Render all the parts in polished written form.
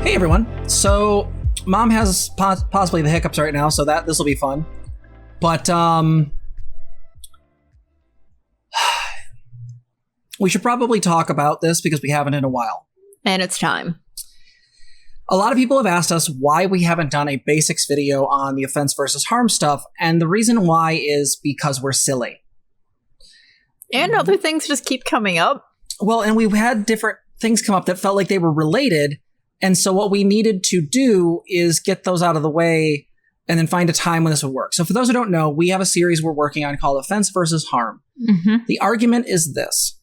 Hey everyone. So Mom has possibly the hiccups right now, so this will be fun. But we should probably talk about this because we haven't in a while. And it's time. A lot of people have asked us why we haven't done a basics video on the offense versus harm stuff, and the reason why is because we're silly. And other things just keep coming up. Well, and we've had different things come up that felt like they were related, and so what we needed to do is get those out of the way and then find a time when this would work. So for those who don't know, we have a series we're working on called Offense versus Harm. Mm-hmm. The argument is this.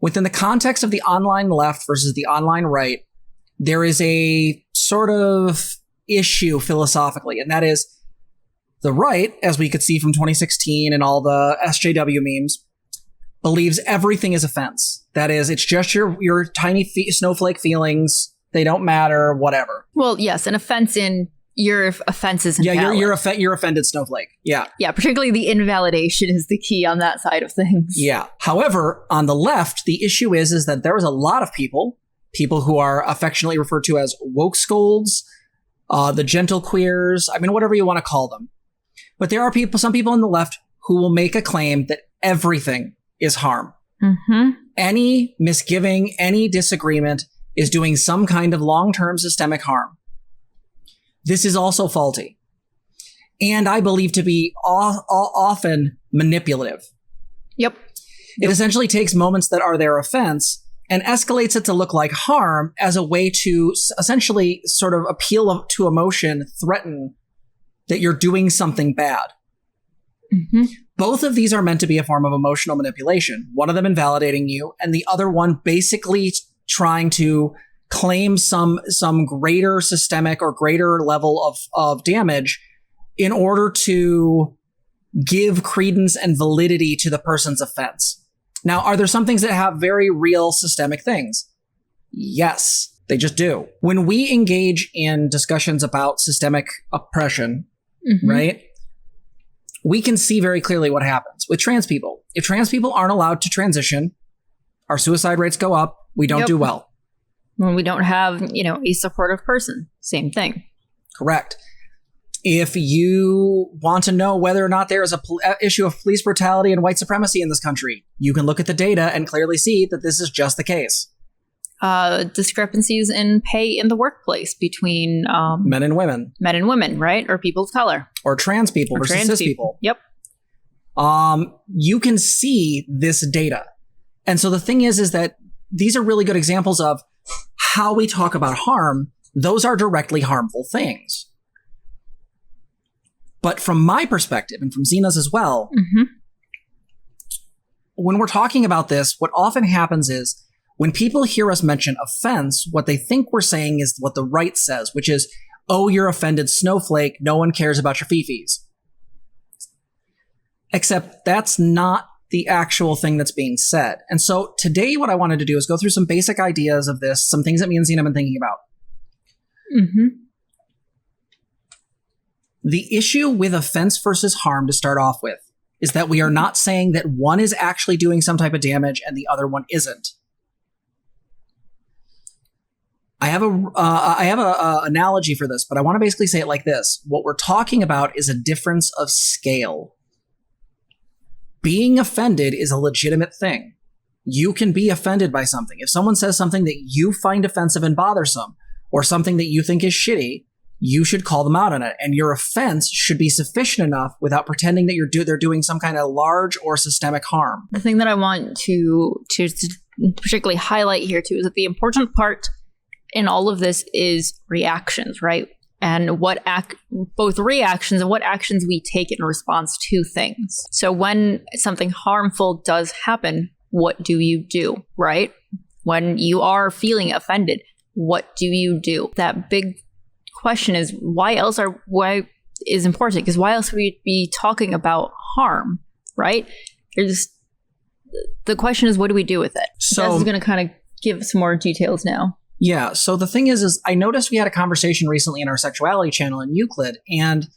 Within the context of the online left versus the online right, there is a sort of issue philosophically, and that is the right, as we could see from 2016 and all the SJW memes, believes everything is offense. That is, it's just your tiny snowflake feelings. They don't matter, whatever. Well, yes, an offense in your offense is invalid. Yeah, you're offended snowflake. Yeah. Yeah, particularly the invalidation is the key on that side of things. Yeah. However, on the left, the issue is that there is a lot of people who are affectionately referred to as woke scolds, the gentle queers, I mean, whatever you want to call them. But there are some people on the left who will make a claim that everything is harm. Mm-hmm. Any misgiving, any disagreement is doing some kind of long-term systemic harm. This is also faulty. And I believe to be often manipulative. Yep. It essentially takes moments that are their offense and escalates it to look like harm as a way to essentially sort of appeal to emotion, threaten that you're doing something bad. Mm-hmm. Both of these are meant to be a form of emotional manipulation. One of them invalidating you, and the other one basically trying to claim some greater systemic or greater level of damage in order to give credence and validity to the person's offense. Now, are there some things that have very real systemic things? Yes, they just do. When we engage in discussions about systemic oppression, mm-hmm. right, we can see very clearly what happens with trans people. If trans people aren't allowed to transition, our suicide rates go up. We don't do well. When we don't have, a supportive person, same thing. Correct. If you want to know whether or not there is a issue of police brutality and white supremacy in this country, you can look at the data and clearly see that this is just the case. Discrepancies in pay in the workplace between men and women. Men and women, right? Or people of color. Or trans people versus cis people. Yep. You can see this data. And so the thing is that these are really good examples of how we talk about harm. Those are directly harmful things. But from my perspective, and from Zena's as well, mm-hmm. when we're talking about this, what often happens is when people hear us mention offense, what they think we're saying is what the right says, which is, oh, you're offended snowflake, no one cares about your fifis. Except that's not the actual thing that's being said. And so today what I wanted to do is go through some basic ideas of this, some things that me and Zena have been thinking about. Mm-hmm. The issue with offense versus harm to start off with is that we are not saying that one is actually doing some type of damage and the other one isn't. I have a analogy for this, but I want to basically say it like this. What we're talking about is a difference of scale. Being offended is a legitimate thing. You can be offended by something. If someone says something that you find offensive and bothersome, or something that you think is shitty, you should call them out on it. And your offense should be sufficient enough without pretending that they're doing some kind of large or systemic harm. The thing that I want to particularly highlight here too is that the important part in all of this is reactions, right? And both reactions and what actions we take in response to things. So when something harmful does happen, what do you do, right? When you are feeling offended, what do you do? That big question is why is important? Because why else would we be talking about harm, right? The question is, what do we do with it? So this is going to kind of give some more details now. Yeah. So the thing is I noticed we had a conversation recently in our sexuality channel in Euclid, and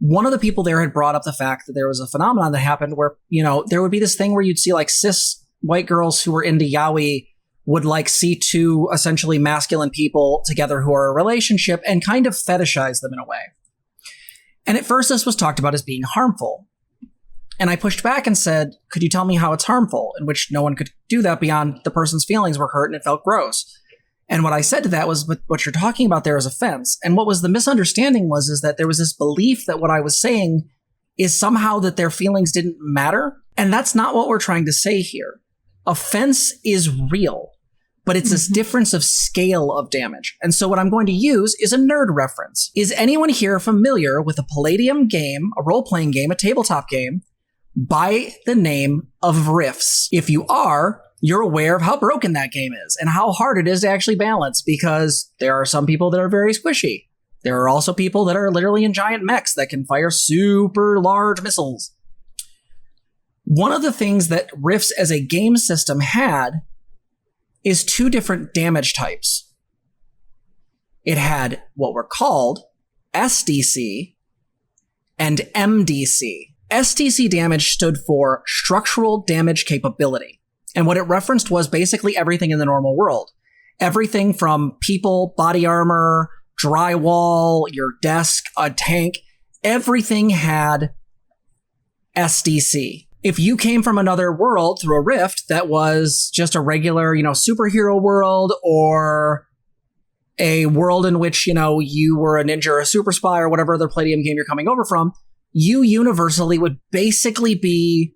one of the people there had brought up the fact that there was a phenomenon that happened where, there would be this thing where you'd see like cis white girls who were into yaoi would like see two essentially masculine people together who are a relationship and kind of fetishize them in a way. And at first this was talked about as being harmful. And I pushed back and said, could you tell me how it's harmful? In which no one could do that beyond the person's feelings were hurt and it felt gross. And what I said to that was, but what you're talking about there is offense. And what was the misunderstanding is that there was this belief that what I was saying is somehow that their feelings didn't matter. And that's not what we're trying to say here. Offense is real, but it's this difference of scale of damage. And so what I'm going to use is a nerd reference. Is anyone here familiar with a Palladium game, a role-playing game, a tabletop game, by the name of Rifts? If you are, you're aware of how broken that game is and how hard it is to actually balance, because there are some people that are very squishy. There are also people that are literally in giant mechs that can fire super large missiles. One of the things that Rifts as a game system had is two different damage types. It had what were called SDC and MDC. SDC damage stood for structural damage capability. And what it referenced was basically everything in the normal world. Everything from people, body armor, drywall, your desk, a tank, everything had SDC. If you came from another world through a rift that was just a regular, superhero world, or a world in which, you were a ninja or a super spy or whatever other Palladium game you're coming over from, you universally would basically be,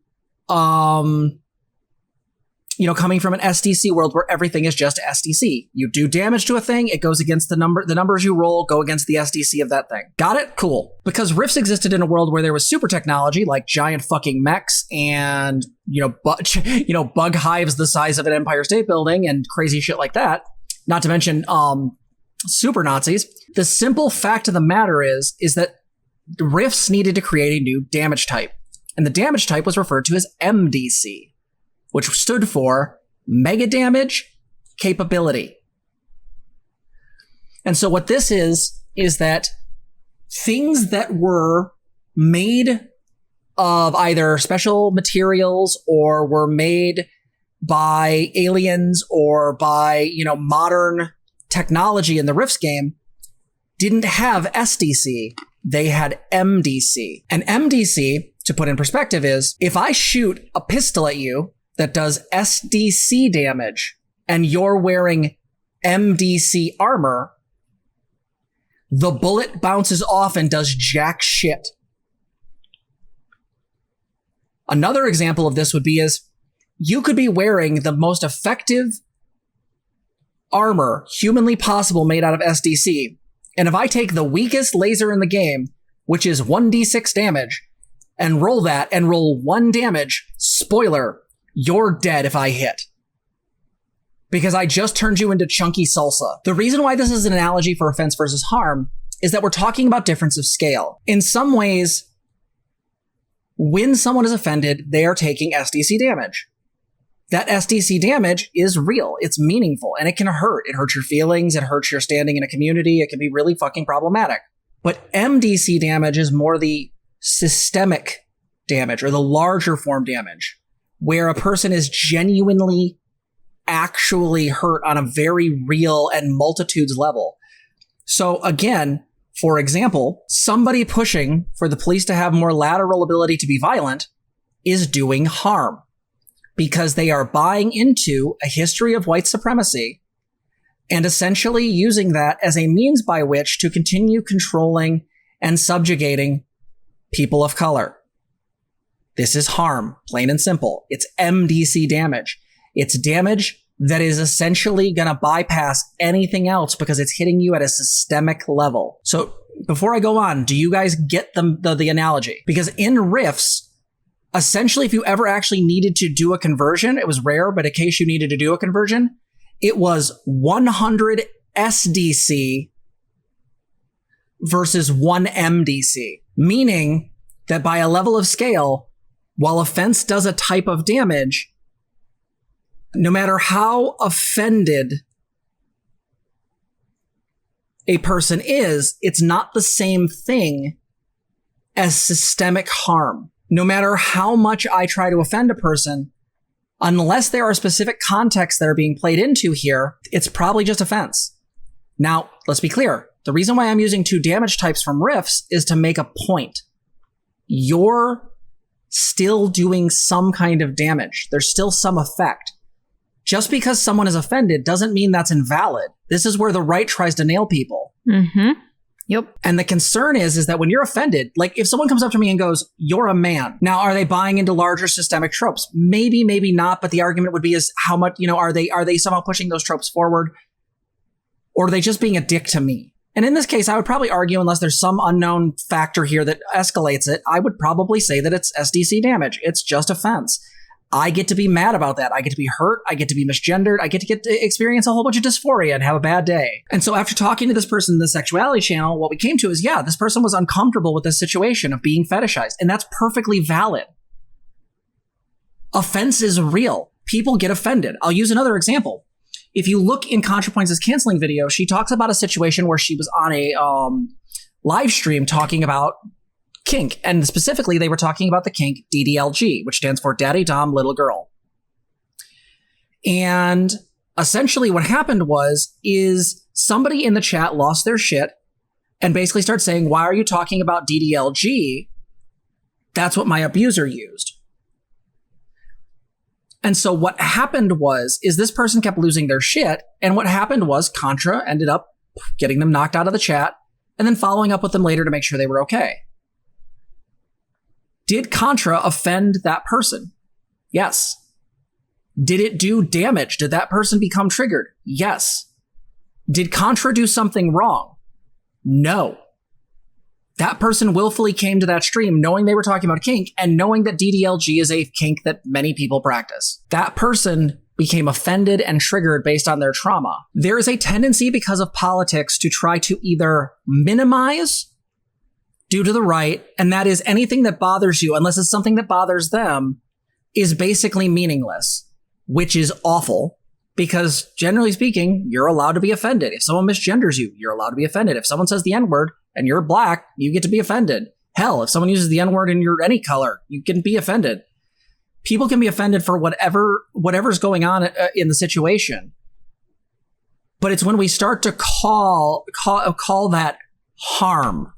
coming from an SDC world where everything is just SDC. You do damage to a thing, it goes against the numbers you roll go against the SDC of that thing. Got it? Cool. Because Rifts existed in a world where there was super technology, like giant fucking mechs and, bug hives the size of an Empire State Building and crazy shit like that. Not to mention, super Nazis. The simple fact of the matter is that Rifts needed to create a new damage type. And the damage type was referred to as MDC, which stood for Mega Damage Capability. And so what this is that things that were made of either special materials or were made by aliens or by, modern technology in the Rifts game didn't have SDC. They had MDC. And MDC, to put in perspective, is if I shoot a pistol at you that does SDC damage and you're wearing MDC armor, the bullet bounces off and does jack shit. Another example of this would be is you could be wearing the most effective armor humanly possible made out of SDC. And if I take the weakest laser in the game, which is 1d6 damage, and roll that and roll 1 damage, spoiler, you're dead if I hit. Because I just turned you into chunky salsa. The reason why this is an analogy for offense versus harm is that we're talking about difference of scale. In some ways, when someone is offended, they are taking SDC damage. That SDC damage is real. It's meaningful and it can hurt. It hurts your feelings. It hurts your standing in a community. It can be really fucking problematic. But MDC damage is more the systemic damage or the larger form damage, where a person is genuinely actually hurt on a very real and multitudes level. So again, for example, somebody pushing for the police to have more lateral ability to be violent is doing harm because they are buying into a history of white supremacy and essentially using that as a means by which to continue controlling and subjugating people of color. This is harm, plain and simple. It's MDC damage. It's damage that is essentially going to bypass anything else because it's hitting you at a systemic level. So before I go on, do you guys get the analogy? Because in Rifts, essentially, if you ever actually needed to do a conversion, it was rare, but in case you needed to do a conversion, it was 100 SDC versus 1 MDC, meaning that by a level of scale, while offense does a type of damage, no matter how offended a person is, it's not the same thing as systemic harm. No matter how much I try to offend a person, Unless there are specific contexts that are being played into here, it's probably just offense. Now, let's be clear. The reason why I'm using 2 damage types from riffs is to make a point. You're still doing some kind of damage. There's still some effect. Just because someone is offended doesn't mean that's invalid. This is where the right tries to nail people. Mm-hmm. Yep. And the concern is that when you're offended, like if someone comes up to me and goes, "You're a man." Now, are they buying into larger systemic tropes? Maybe, maybe not. But the argument would be is how much, are they somehow pushing those tropes forward? Or are they just being a dick to me? And in this case, I would probably argue, unless there's some unknown factor here that escalates it, I would probably say that it's SDC damage. It's just offense. I get to be mad about that. I get to be hurt. I get to be misgendered. I get to experience a whole bunch of dysphoria and have a bad day. And so after talking to this person in the sexuality channel, what we came to is, this person was uncomfortable with this situation of being fetishized. And that's perfectly valid. Offense is real. People get offended. I'll use another example. If you look in ContraPoints' canceling video, she talks about a situation where she was on a live stream talking about kink. And specifically, they were talking about the kink DDLG, which stands for Daddy Dom Little Girl. And essentially what happened is somebody in the chat lost their shit and basically started saying, "Why are you talking about DDLG? That's what my abuser used." And so what happened is this person kept losing their shit. And what happened was Contra ended up getting them knocked out of the chat and then following up with them later to make sure they were okay. Did Contra offend that person? Yes. Did it do damage? Did that person become triggered? Yes. Did Contra do something wrong? No. That person willfully came to that stream knowing they were talking about kink and knowing that DDLG is a kink that many people practice. That person became offended and triggered based on their trauma. There is a tendency because of politics to try to either minimize due to the right, and that is anything that bothers you, unless it's something that bothers them, is basically meaningless, which is awful because generally speaking, you're allowed to be offended. If someone misgenders you, you're allowed to be offended. If someone says the N-word and you're black, you get to be offended. Hell, if someone uses the N-word and you're any color, you can be offended. People can be offended for whatever's going on in the situation. But it's when we start to call that harm.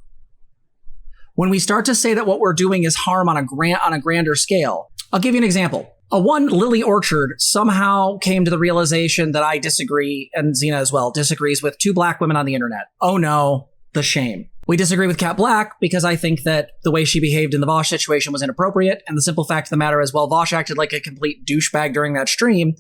When we start to say that what we're doing is harm on a grander scale. I'll give you an example. Lily Orchard somehow came to the realization that I disagree, and Zena as well, disagrees with 2 black women on the internet. Oh no, the shame. We disagree with Kat Black because I think that the way she behaved in the Vosh situation was inappropriate, and the simple fact of the matter is, Vosh acted like a complete douchebag during that stream.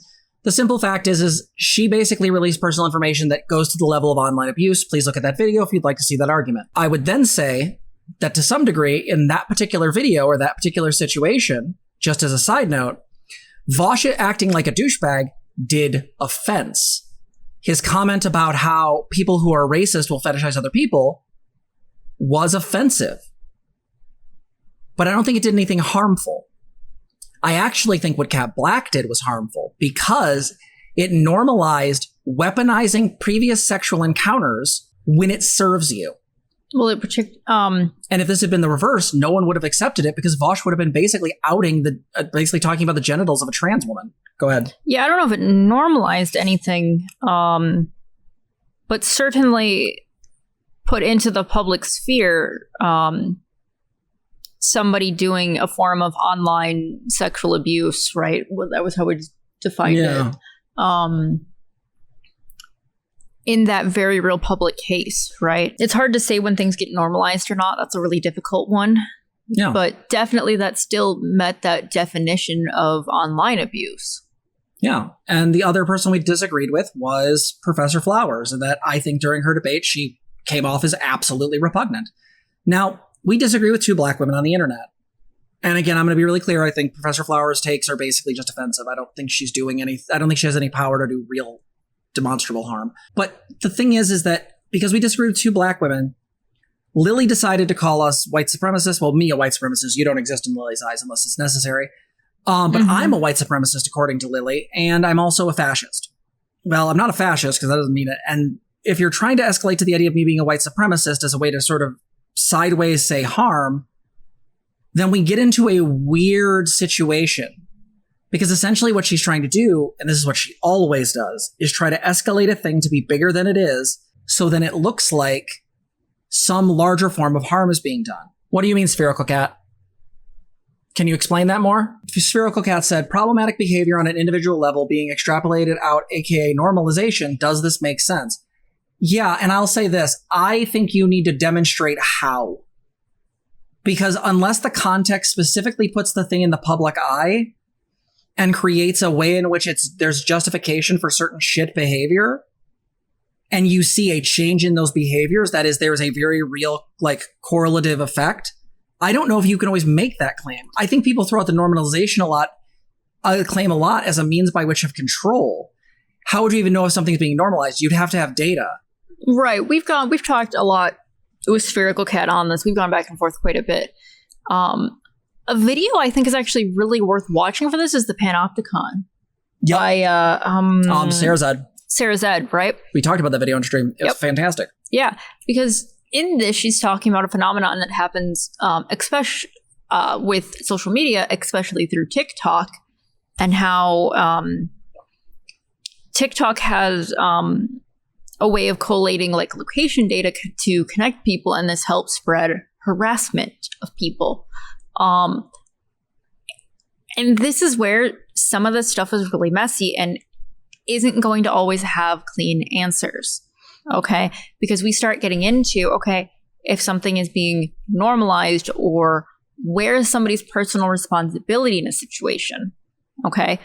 The simple fact is she basically released personal information that goes to the level of online abuse. Please look at that video if you'd like to see that argument. I would then say that to some degree, in that particular video or that particular situation, just as a side note, Vosh acting like a douchebag did offense. His comment about how people who are racist will fetishize other people was offensive. But I don't think it did anything harmful. I actually think what Kat Black did was harmful because it normalized weaponizing previous sexual encounters when it serves you. Well, and if this had been the reverse, no one would have accepted it because Vosh would have been basically basically talking about the genitals of a trans woman. Go ahead. Yeah, I don't know if it normalized anything, but certainly put into the public sphere somebody doing a form of online sexual abuse, right? Well, that was how we defined it. In that very real public case, right? It's hard to say when things get normalized or not. That's a really difficult one. Yeah. But definitely that still met that definition of online abuse. Yeah. And the other person we disagreed with was Professor Flowers, and that I think during her debate, she came off as absolutely repugnant. Now, we disagree with 2 black women on the internet. And again, I'm going to be really clear. I think Professor Flowers' takes are basically just offensive. I don't think she has any power to do real demonstrable harm. But the thing is that because we disagree with 2 black women, Lily decided to call us white supremacists. Well, me a white supremacist. You don't exist in Lily's eyes unless it's necessary. But I'm a white supremacist according to Lily, and I'm also a fascist. Well, I'm not a fascist because that doesn't mean it. And if you're trying to escalate to the idea of me being a white supremacist as a way to sort of sideways say harm, then we get into a weird situation Because essentially what she's trying to do, and this is what she always does, is try to escalate a thing to be bigger than it is, so then it looks like some larger form of harm is being done. What do you mean, Spherical Cat? Can you explain that more? Spherical Cat said, problematic behavior on an individual level being extrapolated out, aka normalization. Does this make sense? Yeah, and I'll say this. I think you need to demonstrate how. Because unless the context specifically puts the thing in the public eye and creates a way in which there's justification for certain shit behavior, and you see a change in those behaviors, that is, there's a very real, like, correlative effect, I don't know if you can always make that claim. I think people throw out the normalization claim a lot as a means by which of control. How would you even know if something's being normalized? You'd have to have data. Right. We've talked a lot with Spherical Cat on this. We've gone back and forth quite a bit. A video I think is actually really worth watching for this is the Panopticon. Yep. By Sarah Zed. Sarah Zed, right? We talked about that video on stream. It was fantastic. Yeah, because in this, she's talking about a phenomenon that happens, especially with social media, especially through TikTok, and how TikTok has a way of collating like location data to connect people, and this helps spread harassment of people. And this is where some of this stuff is really messy and isn't going to always have clean answers. Okay, because we start getting into, okay, if something is being normalized, or where is somebody's personal responsibility in a situation? Okay,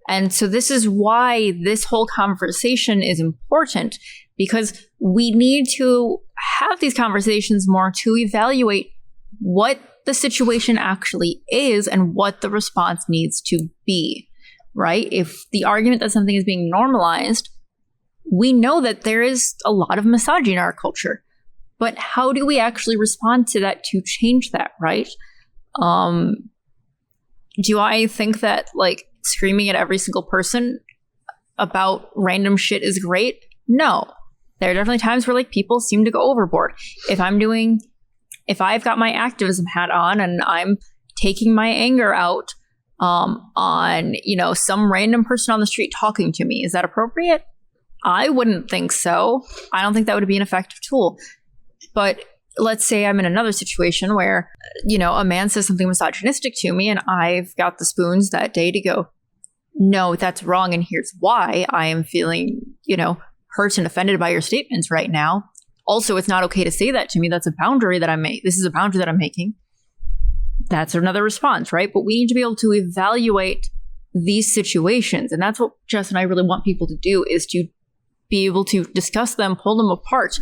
and so this is why this whole conversation is important, because we need to have these conversations more to evaluate what the situation actually is and what the response needs to be, right? If the argument that something is being normalized, we know that there is a lot of misogyny in our culture, but how do we actually respond to that to change that, right? Do I think that like screaming at every single person about random shit is great? No. There are definitely times where like people seem to go overboard. If I've got my activism hat on and I'm taking my anger out on, some random person on the street talking to me, is that appropriate? I wouldn't think so. I don't think that would be an effective tool. But let's say I'm in another situation where, a man says something misogynistic to me and I've got the spoons that day to go, no, that's wrong, and here's why. I am feeling, hurt and offended by your statements right now. Also, it's not okay to say that to me. That's a boundary that I make. This is a boundary that I'm making. That's another response, right? But we need to be able to evaluate these situations. And that's what Jess and I really want people to do, is to be able to discuss them, pull them apart,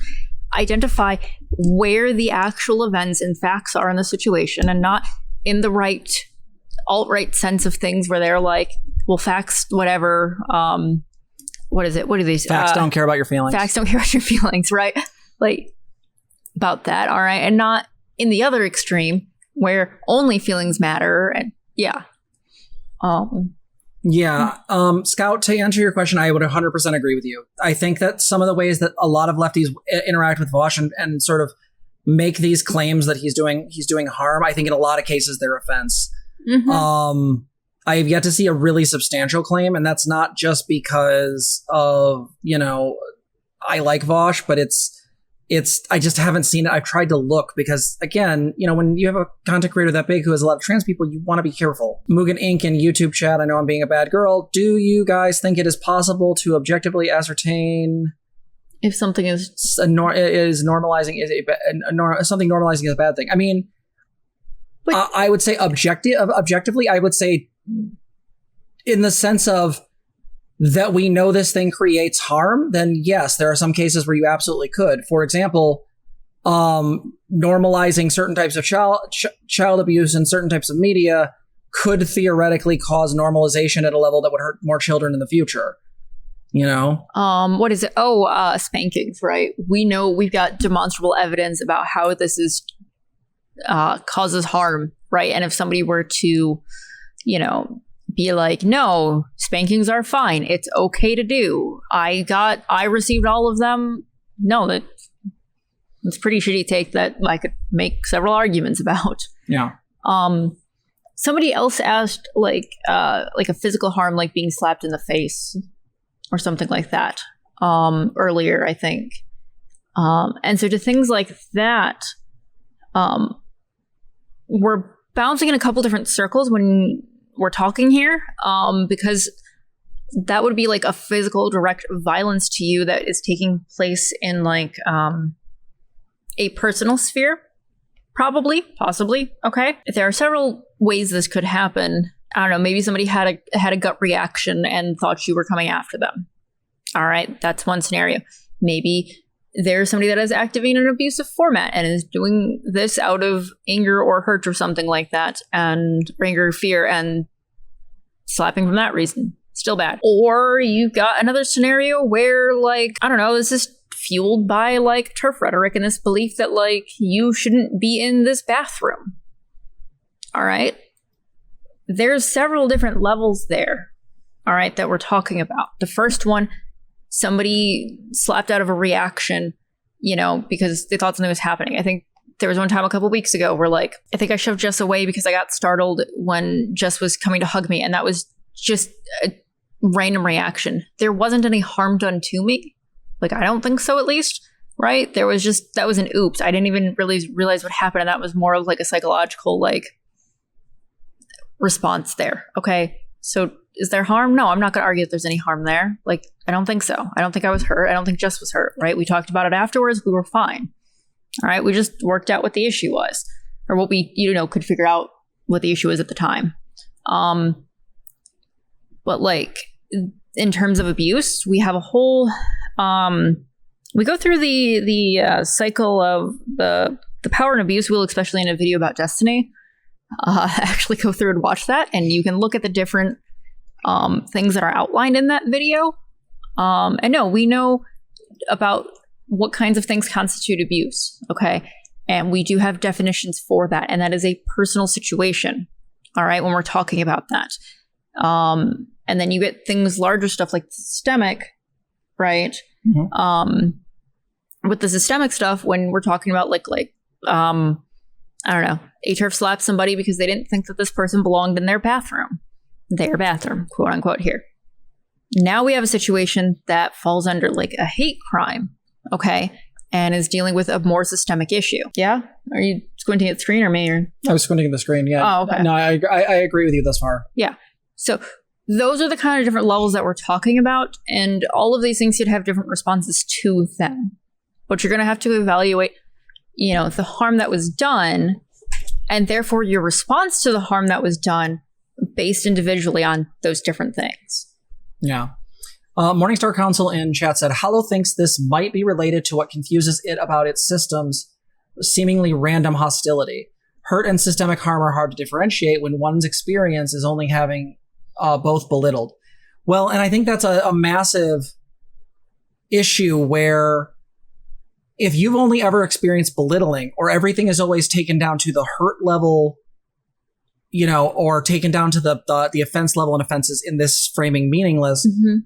identify where the actual events and facts are in the situation, and not in the alt-right sense of things where they're like, well, facts, whatever. What is it? What are these? Facts don't care about your feelings. Facts don't care about your feelings, right? Like, about that, all right? And not in the other extreme where only feelings matter. And yeah. Scout, to answer your question, I would 100% agree with you. I think that some of the ways that a lot of lefties interact with Vosh and sort of make these claims that he's doing harm, I think in a lot of cases they're offense. Mm-hmm. I have yet to see a really substantial claim, and that's not just because of, I like Vosh, but I just haven't seen it. I've tried to look because, again, when you have a content creator that big who has a lot of trans people, you want to be careful. Mugen Inc. in YouTube chat, I know I'm being a bad girl. Do you guys think it is possible to objectively ascertain if something is normalizing something normalizing is a bad thing? I mean, I would say objectively, I would say in the sense of that we know this thing creates harm, then yes, there are some cases where you absolutely could. For example, normalizing certain types of child abuse in certain types of media could theoretically cause normalization at a level that would hurt more children in the future. What is it? Spankings, right? We know we've got demonstrable evidence about how this is causes harm, right? And if somebody were to, be like, no, spankings are fine, it's okay to do, I received all of them. No, that's pretty shitty take that I could make several arguments about. Yeah. somebody else asked like a physical harm, like being slapped in the face or something like that earlier, I think. And so to things like that, we're bouncing in a couple different circles when we're talking here, because that would be like a physical direct violence to you that is taking place in like a personal sphere, probably, possibly. Okay. There are several ways this could happen. I don't know, maybe somebody had a gut reaction and thought you were coming after them. All right, that's one scenario. Maybe there's somebody that is activating an abusive format and is doing this out of anger or hurt or something like that, and anger, fear, and slapping from that reason. Still bad. Or you've got another scenario where, like, I don't know, this is fueled by like turf rhetoric and this belief that like you shouldn't be in this bathroom. All right. There's several different levels there. All right, that we're talking about. The first one, somebody slapped out of a reaction, you know, because they thought something was happening. I think there was one time a couple weeks ago where like, I think I shoved Jess away because I got startled when Jess was coming to hug me. And that was just a random reaction. There wasn't any harm done to me. Like, I don't think so, at least. Right. There was just, that was an oops. I didn't even really realize what happened. And that was more of like a psychological, like, response there. Okay. So is there harm? No, I'm not going to argue if there's any harm there. Like, I don't think so. I don't think I was hurt. I don't think Jess was hurt, right? We talked about it afterwards. We were fine. All right. We just worked out what the issue was, or what we, you know, could figure out what the issue was at the time. But like, in terms of abuse, we have a whole, we go through the cycle of the power and abuse wheel, especially in a video about Destiny. Actually go through and watch that, and you can look at the different things that are outlined in that video. And no, we know about what kinds of things constitute abuse, okay? And we do have definitions for that, and that is a personal situation, all right, when we're talking about that. And then you get things, larger stuff like systemic, right? Mm-hmm. With the systemic stuff, when we're talking about like I don't know, a turf slapped somebody because they didn't think that this person belonged in their bathroom, quote unquote here. Now we have a situation that falls under like a hate crime, okay, and is dealing with a more systemic issue. Yeah? Are you squinting at the screen or me? Or? I was squinting at the screen, yeah. Oh, okay. No, I agree with you thus far. Yeah. So those are the kind of different levels that we're talking about, and all of these things should have different responses to them. But you're going to have to evaluate, you know, the harm that was done, and therefore your response to the harm that was done based individually on those different things. Yeah. Morningstar Council in chat said, Hallow thinks this might be related to what confuses it about its systems, seemingly random hostility. Hurt and systemic harm are hard to differentiate when one's experience is only having both belittled. Well, and I think that's a massive issue where if you've only ever experienced belittling, or everything is always taken down to the hurt level, you know, or taken down to the offense level, and offenses in this framing meaningless, mm-hmm.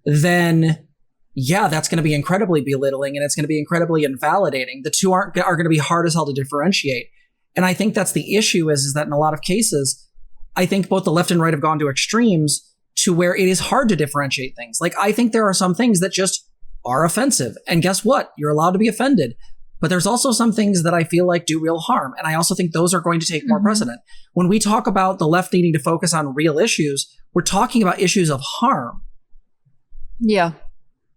then yeah, that's going to be incredibly belittling, and it's going to be incredibly invalidating. The two are going to be hard as hell to differentiate. And I think that's the issue is that in a lot of cases, I think both the left and right have gone to extremes to where it is hard to differentiate things. Like, I think there are some things that just are offensive. And guess what? You're allowed to be offended. But there's also some things that I feel like do real harm. And I also think those are going to take more precedent. When we talk about the left needing to focus on real issues, we're talking about issues of harm. Yeah.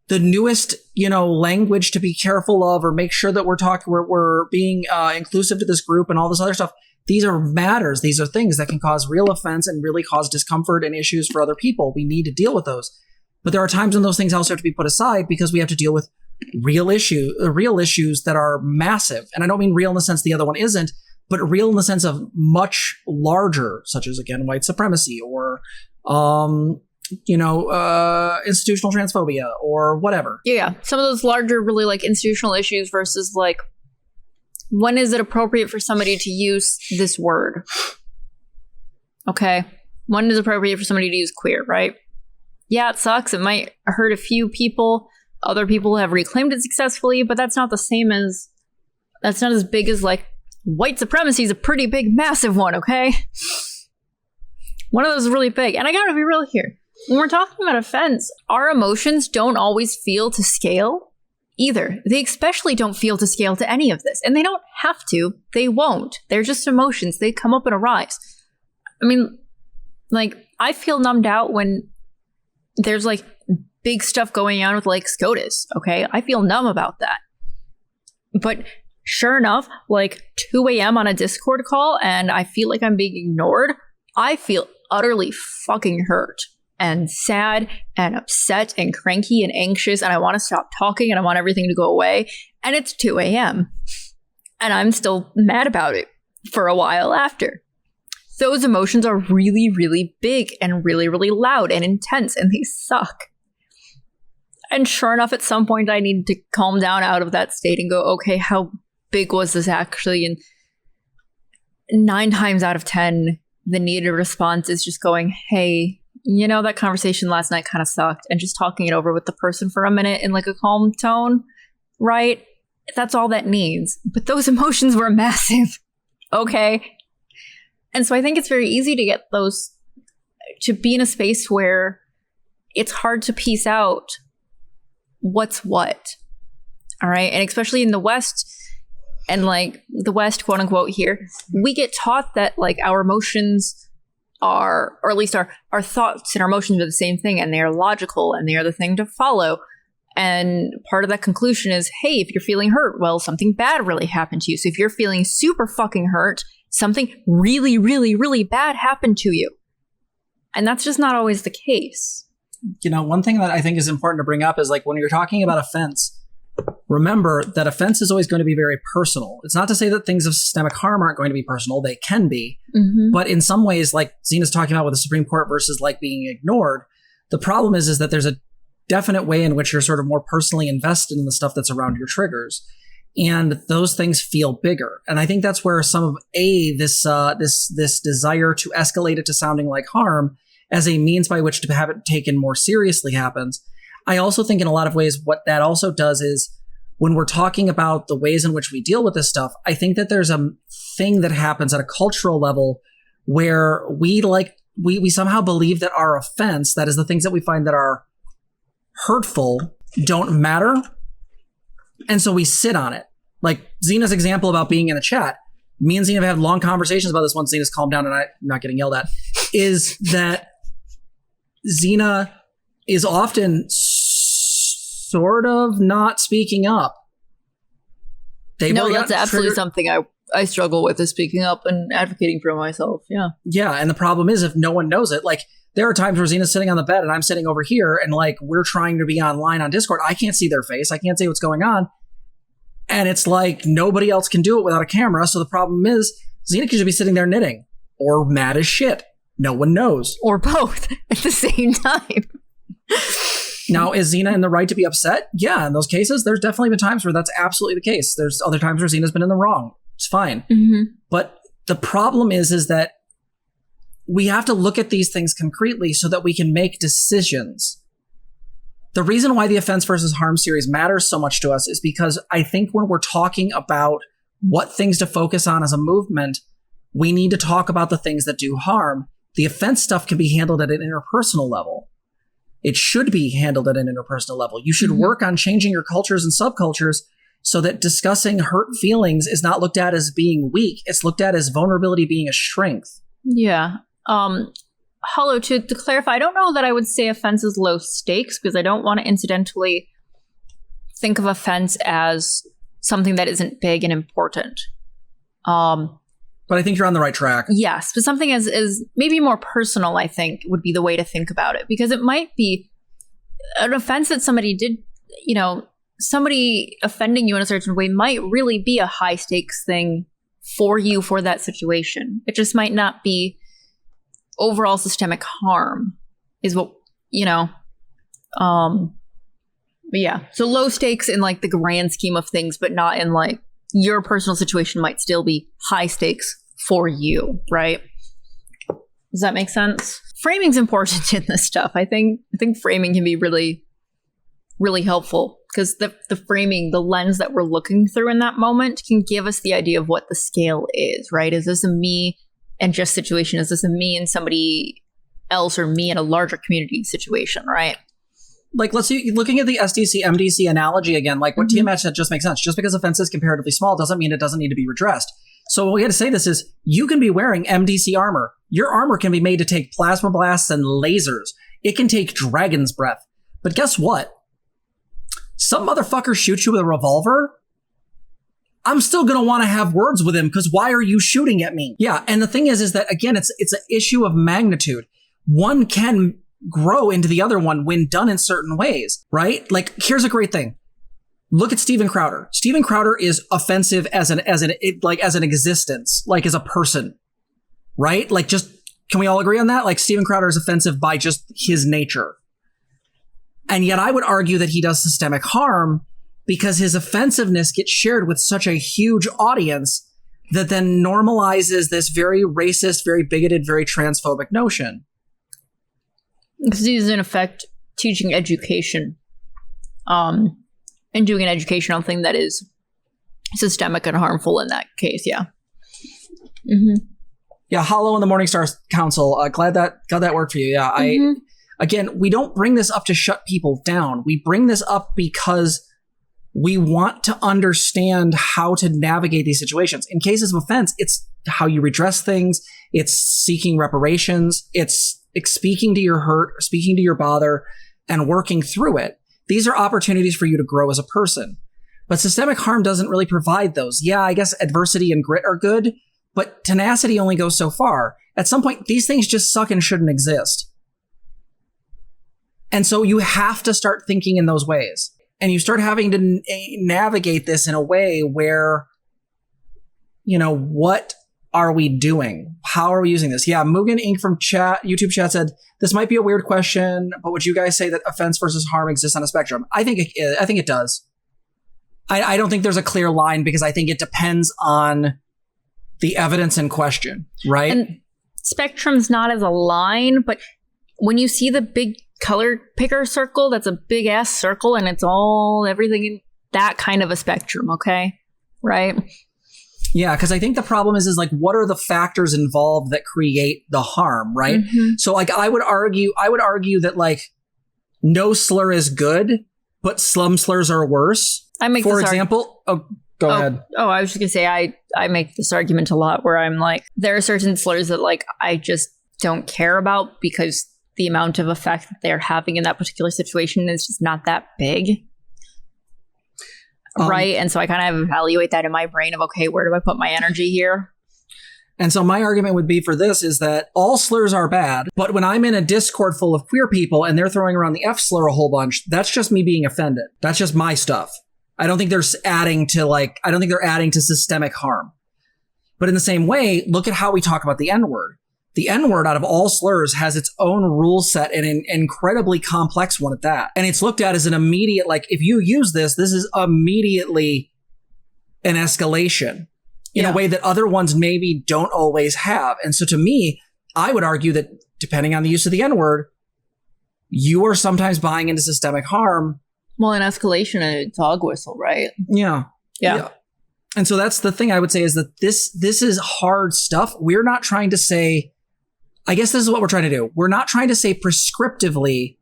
The newest, you know, language to be careful of, or make sure that we're being inclusive to this group and all this other stuff. These are matters. These are things that can cause real offense and really cause discomfort and issues for other people. We need to deal with those. But there are times when those things also have to be put aside because we have to deal with real issues that are massive. And I don't mean real in the sense the other one isn't, but real in the sense of much larger, such as, again, white supremacy or, institutional transphobia or whatever. Yeah. Some of those larger, really like institutional issues versus like, when is it appropriate for somebody to use this word? Okay. When is it appropriate for somebody to use queer, right? Yeah, it sucks. It might hurt a few people. Other people have reclaimed it successfully, but that's not as big as like white supremacy is a pretty big, massive one, okay? One of those is really big. And I gotta be real here. When we're talking about offense, our emotions don't always feel to scale either. They especially don't feel to scale to any of this. And they don't have to. They won't. They're just emotions. They come up and arise. I mean, like, I feel numbed out when there's like big stuff going on with like SCOTUS, okay? I feel numb about that. But sure enough, like 2 a.m. on a Discord call and I feel like I'm being ignored, I feel utterly fucking hurt and sad and upset and cranky and anxious, and I want to stop talking and I want everything to go away. And it's 2 a.m. and I'm still mad about it for a while after. Those emotions are really, really big and really, really loud and intense, and they suck. And sure enough, at some point I need to calm down out of that state and go, okay, how big was this actually? And 9 times out of 10, the needed response is just going, hey, you know, that conversation last night kind of sucked, and just talking it over with the person for a minute in like a calm tone, right? That's all that needs. But those emotions were massive, okay? And so I think it's very easy to get those, to be in a space where it's hard to piece out what's what, all right? And especially in the West, and like the West, quote unquote, here, we get taught that like our emotions are, or at least our thoughts and our emotions are the same thing, and they are logical and they are the thing to follow. And part of that conclusion is, hey, if you're feeling hurt, well, something bad really happened to you. So if you're feeling super fucking hurt, something really, really, really bad happened to you. And that's just not always the case. You know, one thing that I think is important to bring up is like when you're talking about offense, remember that offense is always going to be very personal. It's not to say that things of systemic harm aren't going to be personal. They can be. Mm-hmm. But in some ways, like Zena's talking about with the Supreme Court versus like being ignored, the problem is that there's a definite way in which you're sort of more personally invested in the stuff that's around your triggers. And those things feel bigger. And I think that's where some of this desire to escalate it to sounding like harm as a means by which to have it taken more seriously happens. I also think in a lot of ways what that also does is when we're talking about the ways in which we deal with this stuff, I think that there's a thing that happens at a cultural level where we somehow believe that our offense, that is the things that we find that are hurtful, don't matter. And so we sit on it. Like Zena's example about being in a chat, me and Zena have had long conversations about this once Zena's calmed down and I'm not getting yelled at, is that Zena is often sort of not speaking up. No, that's absolutely something I struggle with, is speaking up and advocating for myself. Yeah. Yeah. And the problem is if no one knows it, like there are times where Zena's sitting on the bed and I'm sitting over here and like we're trying to be online on Discord. I can't see their face. I can't see what's going on. And it's like nobody else can do it without a camera. So the problem is Zena could just be sitting there knitting or mad as shit. No one knows. Or both at the same time. Now, is Zena in the right to be upset? Yeah, in those cases, there's definitely been times where that's absolutely the case. There's other times where Zena's been in the wrong. It's fine. Mm-hmm. But the problem is that we have to look at these things concretely so that we can make decisions. The reason why the offense versus harm series matters so much to us is because I think when we're talking about what things to focus on as a movement, we need to talk about the things that do harm. The offense stuff can be handled at an interpersonal level. It should be handled at an interpersonal level. You should work on changing your cultures and subcultures so that discussing hurt feelings is not looked at as being weak. It's looked at as vulnerability being a strength. Yeah. Hollow, to clarify, I don't know that I would say offense is low stakes because I don't want to incidentally think of offense as something that isn't big and important. But I think you're on the right track. Yes, but something as maybe more personal, I think, would be the way to think about it. Because it might be an offense that somebody did, you know, somebody offending you in a certain way might really be a high stakes thing for you for that situation. It just might not be overall systemic harm is what, you know. But yeah, so low stakes in like the grand scheme of things, but not in like your personal situation might still be high stakes for you, right? Does that make sense? Framing's important in this stuff. I think framing can be really, really helpful because the framing, the lens that we're looking through in that moment can give us the idea of what the scale is, right? Is this a me and just situation? Is this a me and somebody else or me in a larger community situation, right? Like, let's see, looking at the SDC, MDC analogy again, like what TMH said just makes sense. Just because offense is comparatively small doesn't mean it doesn't need to be redressed. So what we got to say this is, you can be wearing MDC armor. Your armor can be made to take plasma blasts and lasers. It can take dragon's breath. But guess what? Some motherfucker shoots you with a revolver. I'm still going to want to have words with him because why are you shooting at me? Yeah. And the thing is that, again, it's an issue of magnitude. One can grow into the other one when done in certain ways, right? Like, here's a great thing. Look at Steven Crowder. Steven Crowder is offensive as an existence, like as a person, right? Like, just, can we all agree on that? Like, Steven Crowder is offensive by just his nature. And yet I would argue that he does systemic harm because his offensiveness gets shared with such a huge audience that then normalizes this very racist, very bigoted, very transphobic notion. Because he's in effect teaching education, and doing an educational thing that is systemic and harmful in that case. Yeah. Mm-hmm. Yeah. Hollow in the Morningstar Council. Glad that worked for you. Yeah. Mm-hmm. Again, we don't bring this up to shut people down. We bring this up because we want to understand how to navigate these situations. In cases of offense, it's how you redress things. It's seeking reparations. It's speaking to your hurt, speaking to your bother, and working through it. These are opportunities for you to grow as a person. But systemic harm doesn't really provide those. Yeah, I guess adversity and grit are good, but tenacity only goes so far. At some point, these things just suck and shouldn't exist. And so you have to start thinking in those ways. And you start having to navigate this in a way where, what are we doing? How are we using this? Yeah, Mugen Inc. from YouTube chat said, this might be a weird question, but would you guys say that offense versus harm exists on a spectrum? I think it does. I don't think there's a clear line because I think it depends on the evidence in question, right? And spectrum's not as a line, but when you see the big color picker circle, that's a big ass circle and it's all everything in that kind of a spectrum, okay? Right? Yeah, because I think the problem is like, what are the factors involved that create the harm, right? Mm-hmm. So like, I would argue that like, no slur is good, but some slurs are worse. For example, go ahead. Oh, I was just gonna say, I make this argument a lot where I'm like, there are certain slurs that like, I just don't care about because the amount of effect that they're having in that particular situation is just not that big. Right. And so I kind of evaluate that in my brain of, okay, where do I put my energy here? And so my argument would be for this is that all slurs are bad, but when I'm in a Discord full of queer people and they're throwing around the F slur a whole bunch, that's just me being offended. That's just my stuff. I don't think they're adding to systemic harm. But in the same way, look at how we talk about the N-word. The N-word out of all slurs has its own rule set and an incredibly complex one at that. And it's looked at as an immediate, like, if you use this is immediately an escalation in a way that other ones maybe don't always have. And so to me, I would argue that depending on the use of the N-word, you are sometimes buying into systemic harm. Well, an escalation, a dog whistle, right? Yeah. And so that's the thing I would say is that this is hard stuff. We're not trying to say, I guess this is what we're trying to do. We're not trying to say prescriptively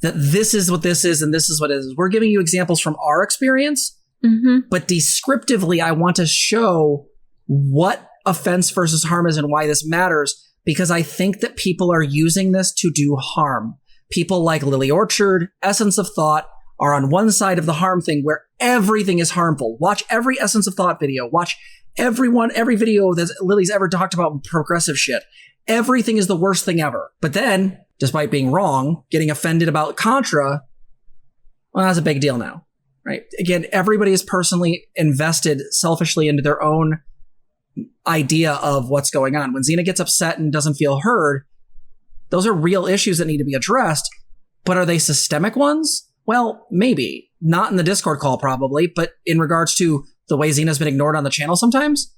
that this is what this is and this is what it is. We're giving you examples from our experience, but descriptively, I want to show what offense versus harm is and why this matters, because I think that people are using this to do harm. People like Lily Orchard, Essence of Thought, are on one side of the harm thing where everything is harmful. Watch every Essence of Thought video. Watch every video that Lily's ever talked about progressive shit. Everything is the worst thing ever. But then, despite being wrong, getting offended about Contra, well, that's a big deal now, right? Again, everybody is personally invested selfishly into their own idea of what's going on. When Zena gets upset and doesn't feel heard, those are real issues that need to be addressed. But are they systemic ones? Well, maybe. Not in the Discord call, probably, but in regards to the way Zena's been ignored on the channel sometimes.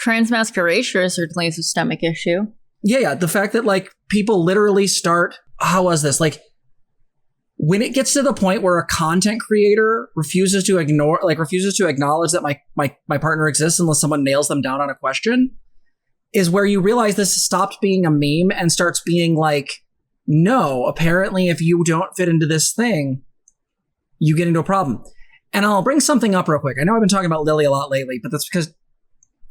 Transmascuration is certainly a systemic issue. Yeah. The fact that like people literally start, how was this? Like when it gets to the point where a content creator refuses to acknowledge that my partner exists unless someone nails them down on a question, is where you realize this stopped being a meme and starts being like, no, apparently if you don't fit into this thing, you get into a problem. And I'll bring something up real quick. I know I've been talking about Lily a lot lately, but that's because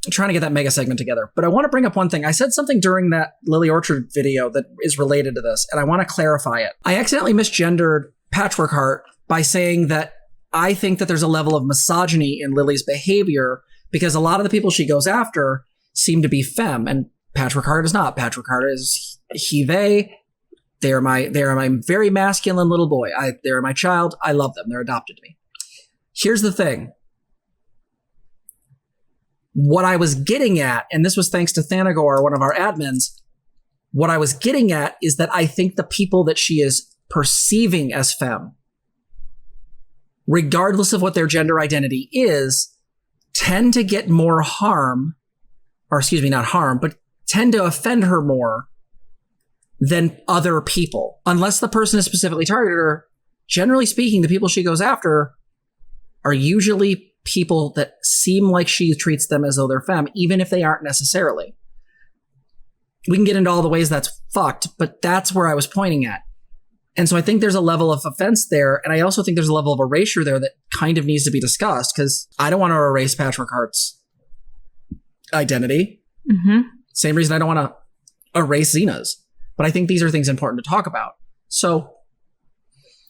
I'm trying to get that mega segment together. But I want to bring up one thing. I said something during that Lily Orchard video that is related to this, and I want to clarify it. I accidentally misgendered Patchwork Heart by saying that I think that there's a level of misogyny in Lily's behavior because a lot of the people she goes after seem to be femme, and Patchwork Heart is not. Patchwork Heart is he, they. They are my very masculine little boy. They are my child. I love them. They're adopted to me. Here's the thing. What I was getting at, and this was thanks to Thanagor, one of our admins, what I was getting at is that I think the people that she is perceiving as femme, regardless of what their gender identity is, tend to get more harm, or excuse me, not harm, but tend to offend her more than other people. Unless the person is specifically targeted her, generally speaking, the people she goes after are usually people that seem like she treats them as though they're femme, even if they aren't necessarily. We can get into all the ways that's fucked, but that's where I was pointing at. And so I think there's a level of offense there, and I also think there's a level of erasure there that kind of needs to be discussed, because I don't want to erase Patchwork Heart's identity. Mm-hmm. Same reason I don't want to erase Zena's. But I think these are things important to talk about. So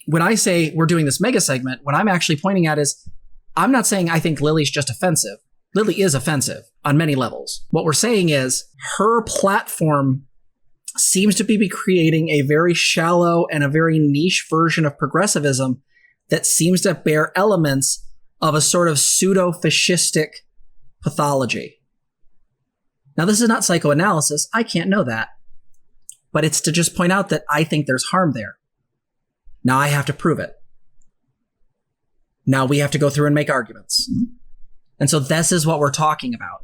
when I say we're doing this mega segment, what I'm actually pointing at is I'm not saying I think Lily's just offensive. Lily is offensive on many levels. What we're saying is her platform seems to be creating a very shallow and a very niche version of progressivism that seems to bear elements of a sort of pseudo-fascistic pathology. Now, this is not psychoanalysis. I can't know that. But it's to just point out that I think there's harm there. Now I have to prove it. Now we have to go through and make arguments. And so this is what we're talking about.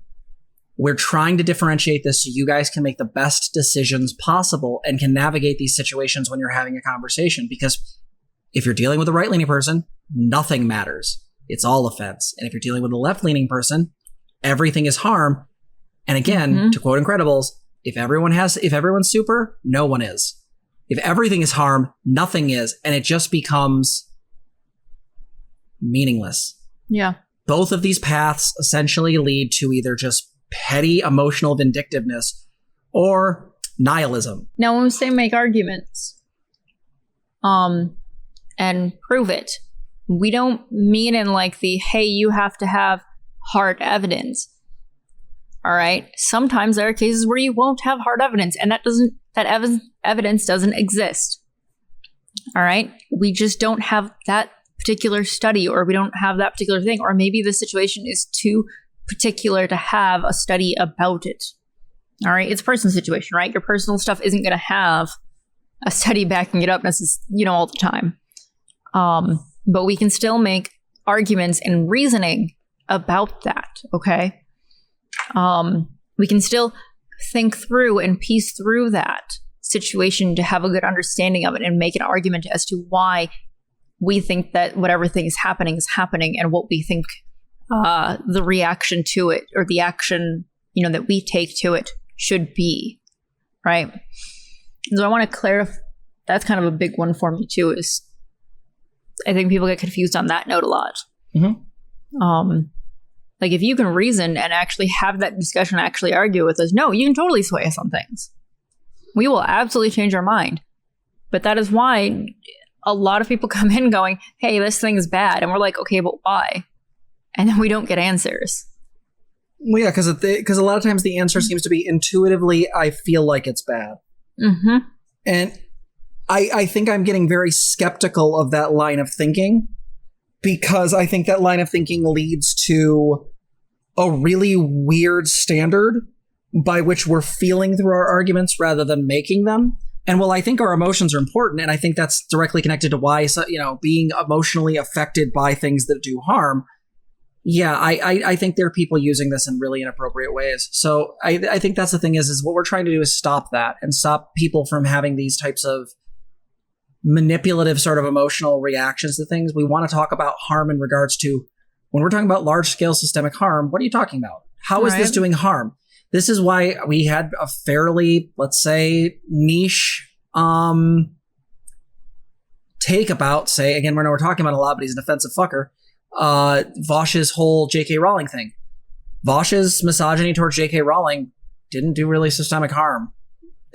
We're trying to differentiate this so you guys can make the best decisions possible and can navigate these situations when you're having a conversation. Because if you're dealing with a right-leaning person, nothing matters. It's all offense. And if you're dealing with a left-leaning person, everything is harm. And again, to quote Incredibles, if everyone's super, no one is. If everything is harm, nothing is. And it just becomes meaningless. Yeah. Both of these paths essentially lead to either just petty emotional vindictiveness or nihilism. Now, when we say make arguments, and prove it, we don't mean in like the, hey, you have to have hard evidence. All right. Sometimes there are cases where you won't have hard evidence, and that evidence doesn't exist. All right. We just don't have that particular study, or we don't have that particular thing, or maybe the situation is too particular to have a study about it. All right. It's a personal situation, right? Your personal stuff isn't going to have a study backing it up necessarily, all the time. But we can still make arguments and reasoning about that. Okay. We can still think through and piece through that situation to have a good understanding of it and make an argument as to why we think that whatever thing is happening, and what we think the reaction to it, or the action, that we take to it should be, right? So I want to clarify, that's kind of a big one for me too, is I think people get confused on that note a lot. Mm-hmm. Like if you can reason and actually have that discussion, actually argue with us, no, you can totally sway us on things. We will absolutely change our mind. But that is why a lot of people come in going, hey, this thing is bad. And we're like, okay, but why? And then we don't get answers. Well, yeah, because a lot of times the answer seems to be intuitively, I feel like it's bad. Mm-hmm. And I think I'm getting very skeptical of that line of thinking, because I think that line of thinking leads to a really weird standard by which we're feeling through our arguments rather than making them. And while I think our emotions are important, and I think that's directly connected to why, being emotionally affected by things that do harm, yeah, I think there are people using this in really inappropriate ways. So I think that's the thing is what we're trying to do is stop that and stop people from having these types of manipulative sort of emotional reactions to things. We want to talk about harm in regards to when we're talking about large scale systemic harm. What are you talking about? How is this doing harm? This is why we had a fairly, let's say, niche take about, say, again, we're talking about a lot, but he's an offensive fucker, Vosh's whole J.K. Rowling thing. Vosh's misogyny towards J.K. Rowling didn't do really systemic harm.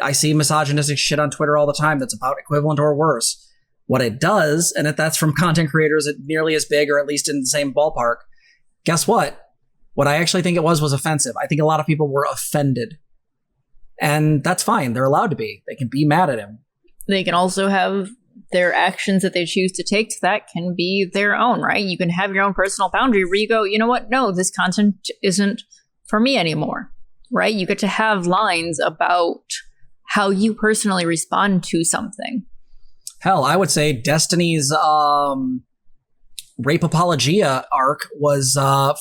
I see misogynistic shit on Twitter all the time that's about equivalent or worse. What it does, and if that's from content creators at nearly as big or at least in the same ballpark, guess what? What I actually think it was offensive. I think a lot of people were offended. And that's fine. They're allowed to be. They can be mad at him. They can also have their actions that they choose to take. That can be their own, right? You can have your own personal boundary where you go, you know what? No, this content isn't for me anymore, right? You get to have lines about how you personally respond to something. Hell, I would say Destiny's rape apologia arc was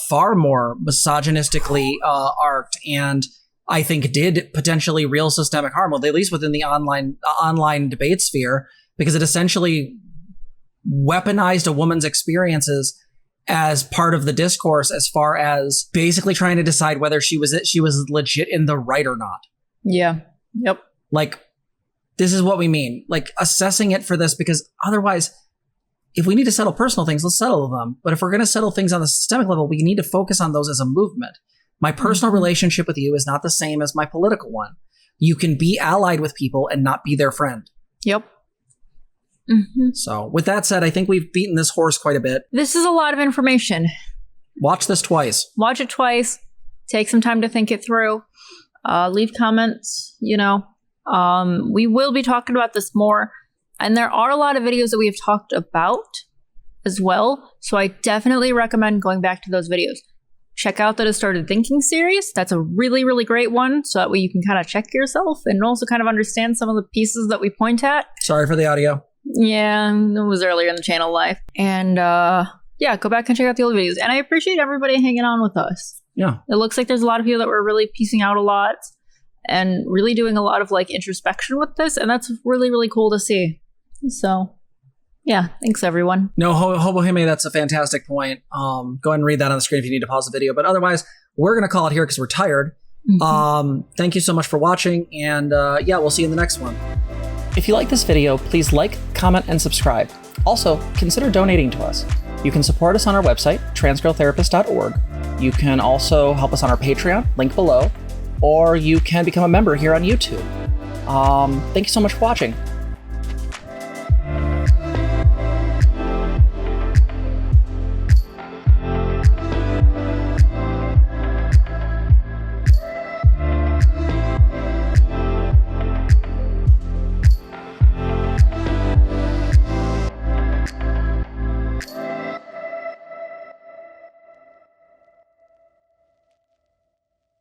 far more misogynistically arced, and I think did potentially real systemic harm, well, at least within the online debate sphere, because it essentially weaponized a woman's experiences as part of the discourse, as far as basically trying to decide whether she was legit in the right or not. Yeah. Yep. Like, this is what we mean. Like, assessing it for this, because otherwise, if we need to settle personal things, let's settle them. But if we're going to settle things on the systemic level, we need to focus on those as a movement. My personal relationship with you is not the same as my political one. You can be allied with people and not be their friend. Yep. So with that said, I think we've beaten this horse quite a bit. This is a lot of information. Watch this twice. Watch it twice. Take some time to think it through. Leave comments, you know. We will be talking about this more. And there are a lot of videos that we have talked about as well. So I definitely recommend going back to those videos. Check out the Distorted Thinking series. That's a really, really great one. So that way you can kind of check yourself and also kind of understand some of the pieces that we point at. Sorry for the audio. Yeah, it was earlier in the channel live. And yeah, go back and check out the old videos. And I appreciate everybody hanging on with us. Yeah. It looks like there's a lot of people that were really piecing out a lot and really doing a lot of like introspection with this. And that's really, really cool to see. So yeah, thanks everyone. No, Hobohime, that's a fantastic point. Go ahead and read that on the screen if you need to pause the video. But otherwise, we're going to call it here because we're tired. Thank you so much for watching. And yeah, we'll see you in the next one. If you like this video, please like, comment, and subscribe. Also, consider donating to us. You can support us on our website, transgirltherapist.org. You can also help us on our Patreon, link below, or you can become a member here on YouTube. Thank you so much for watching.